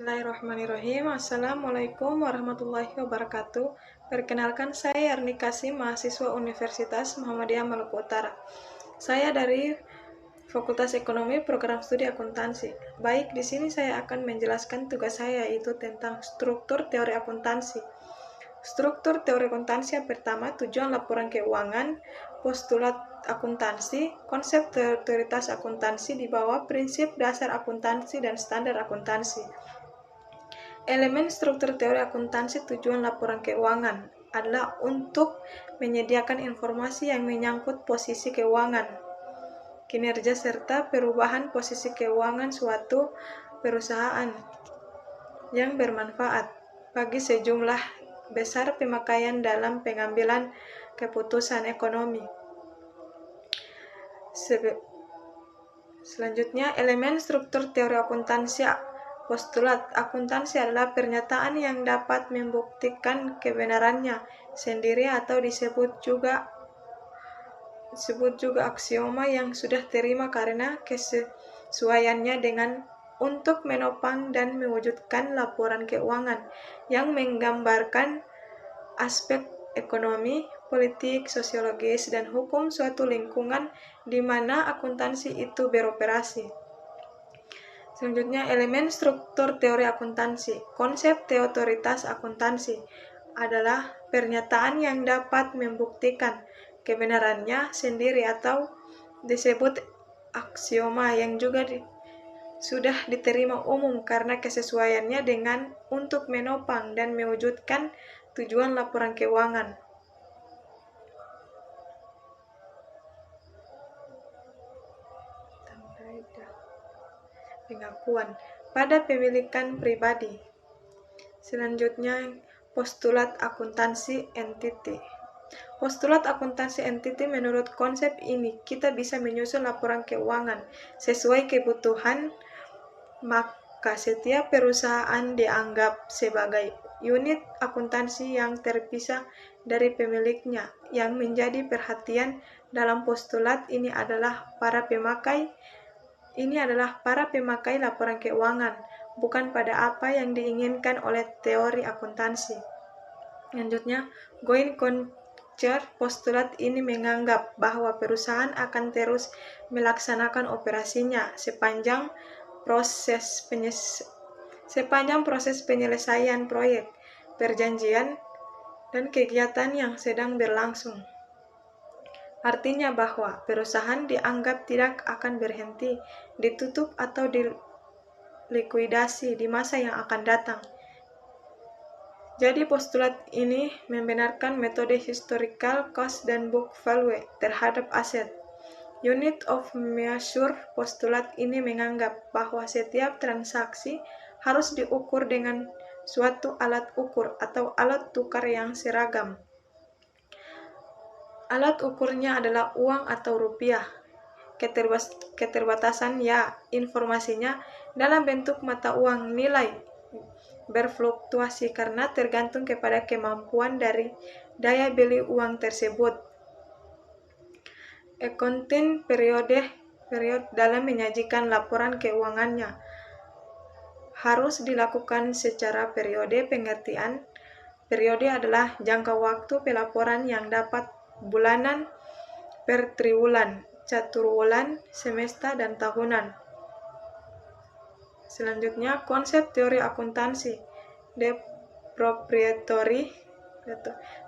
Bismillahirrahmanirrahim. Assalamualaikum warahmatullahi wabarakatuh. Perkenalkan, saya Arni Kasim, mahasiswa Universitas Muhammadiyah Maluku Utara. Saya dari Fakultas Ekonomi Program Studi Akuntansi. Baik, di sini saya akan menjelaskan tugas saya, yaitu tentang struktur teori akuntansi. Struktur teori akuntansi yang pertama, tujuan laporan keuangan, postulat akuntansi, konsep otoritas akuntansi di bawah prinsip dasar akuntansi dan standar akuntansi. Elemen struktur teori akuntansi tujuan laporan keuangan adalah untuk menyediakan informasi yang menyangkut posisi keuangan, kinerja serta perubahan posisi keuangan suatu perusahaan yang bermanfaat bagi sejumlah besar pemakaian dalam pengambilan keputusan ekonomi. Selanjutnya, elemen struktur teori akuntansi. Postulat akuntansi adalah pernyataan yang dapat membuktikan kebenarannya sendiri atau disebut juga aksioma yang sudah terima karena kesesuaiannya dengan untuk menopang dan mewujudkan laporan keuangan yang menggambarkan aspek ekonomi, politik, sosiologis, dan hukum suatu lingkungan di mana akuntansi itu beroperasi. Selanjutnya, elemen struktur teori akuntansi. Konsep otoritas akuntansi adalah pernyataan yang dapat membuktikan kebenarannya sendiri atau disebut aksioma yang juga sudah diterima umum karena kesesuaiannya dengan untuk menopang dan mewujudkan tujuan laporan keuangan. Pengakuan pada pemilikan pribadi. Selanjutnya, postulat akuntansi entity. Postulat akuntansi entity, menurut konsep ini, kita bisa menyusun laporan keuangan sesuai kebutuhan, maka setiap perusahaan dianggap sebagai unit akuntansi yang terpisah dari pemiliknya. Yang menjadi perhatian dalam postulat ini adalah para pemakai laporan keuangan, bukan pada apa yang diinginkan oleh teori akuntansi. Selanjutnya, going concern. Postulat ini menganggap bahwa perusahaan akan terus melaksanakan operasinya sepanjang proses penyelesaian proyek, perjanjian, dan kegiatan yang sedang berlangsung. Artinya bahwa perusahaan dianggap tidak akan berhenti, ditutup atau dilikuidasi di masa yang akan datang. Jadi postulat ini membenarkan metode historical cost dan book value terhadap aset. Unit of measure. Postulat ini menganggap bahwa setiap transaksi harus diukur dengan suatu alat ukur atau alat tukar yang seragam. Alat ukurnya adalah uang atau rupiah. Keterbatasan informasinya dalam bentuk mata uang. Nilai berfluktuasi karena tergantung kepada kemampuan dari daya beli uang tersebut. Accounting period dalam menyajikan laporan keuangannya harus dilakukan secara periode. Pengertian periode adalah jangka waktu pelaporan yang dapat bulanan, per triwulan, caturwulan, semester, dan tahunan. Selanjutnya, konsep teori akuntansi. The proprietary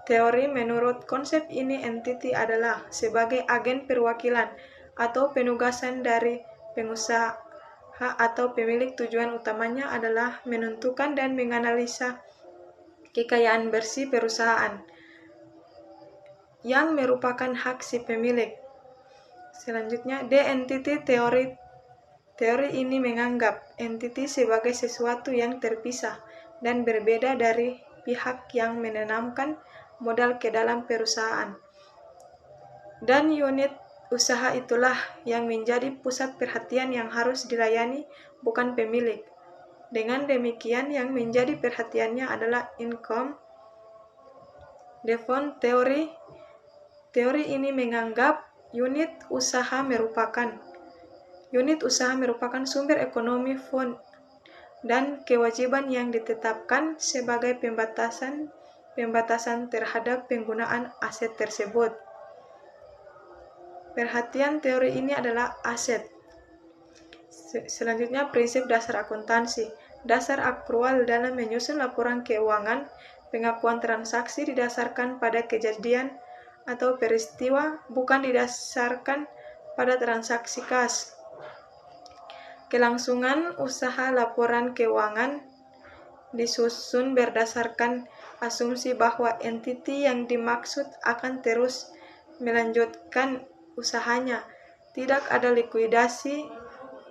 teori. Menurut konsep ini, entity adalah sebagai agen perwakilan atau penugasan dari pengusaha atau pemilik. Tujuan utamanya adalah menentukan dan menganalisa kekayaan bersih perusahaan yang merupakan hak si pemilik. Selanjutnya, the entity theory. Teori ini menganggap entity sebagai sesuatu yang terpisah dan berbeda dari pihak yang menanamkan modal ke dalam perusahaan. Dan unit usaha itulah yang menjadi pusat perhatian yang harus dilayani, bukan pemilik. Dengan demikian, yang menjadi perhatiannya adalah income. The fund theory. Teori ini menganggap unit usaha merupakan sumber ekonomi. dan kewajiban yang ditetapkan sebagai pembatasan terhadap penggunaan aset tersebut. Perhatian teori ini adalah aset. Selanjutnya, prinsip dasar akuntansi. Dasar akrual dalam menyusun laporan keuangan, pengakuan transaksi didasarkan pada kejadian atau peristiwa, bukan didasarkan pada transaksi kas. Kelangsungan usaha laporan keuangan disusun berdasarkan asumsi bahwa entiti yang dimaksud akan terus melanjutkan usahanya. Tidak ada likuidasi.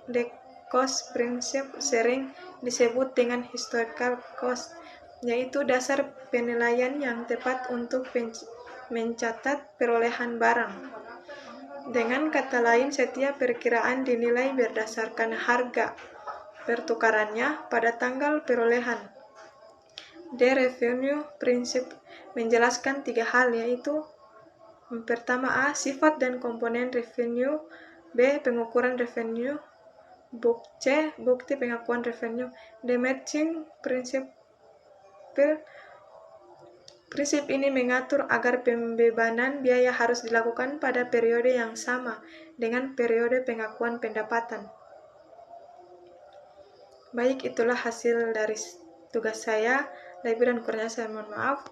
The cost principle sering disebut dengan historical cost, yaitu dasar penilaian yang tepat untuk mencatat perolehan barang. Dengan kata lain, setiap perkiraan dinilai berdasarkan harga pertukarannya pada tanggal perolehan. The revenue principle menjelaskan 3 hal, yaitu pertama, A. Sifat dan komponen revenue. B. Pengukuran revenue. C. Bukti pengakuan revenue. The matching principle. Prinsip ini mengatur agar pembebanan biaya harus dilakukan pada periode yang sama dengan periode pengakuan pendapatan. Baik, itulah hasil dari tugas saya. Lebih dan kurangnya saya mohon maaf.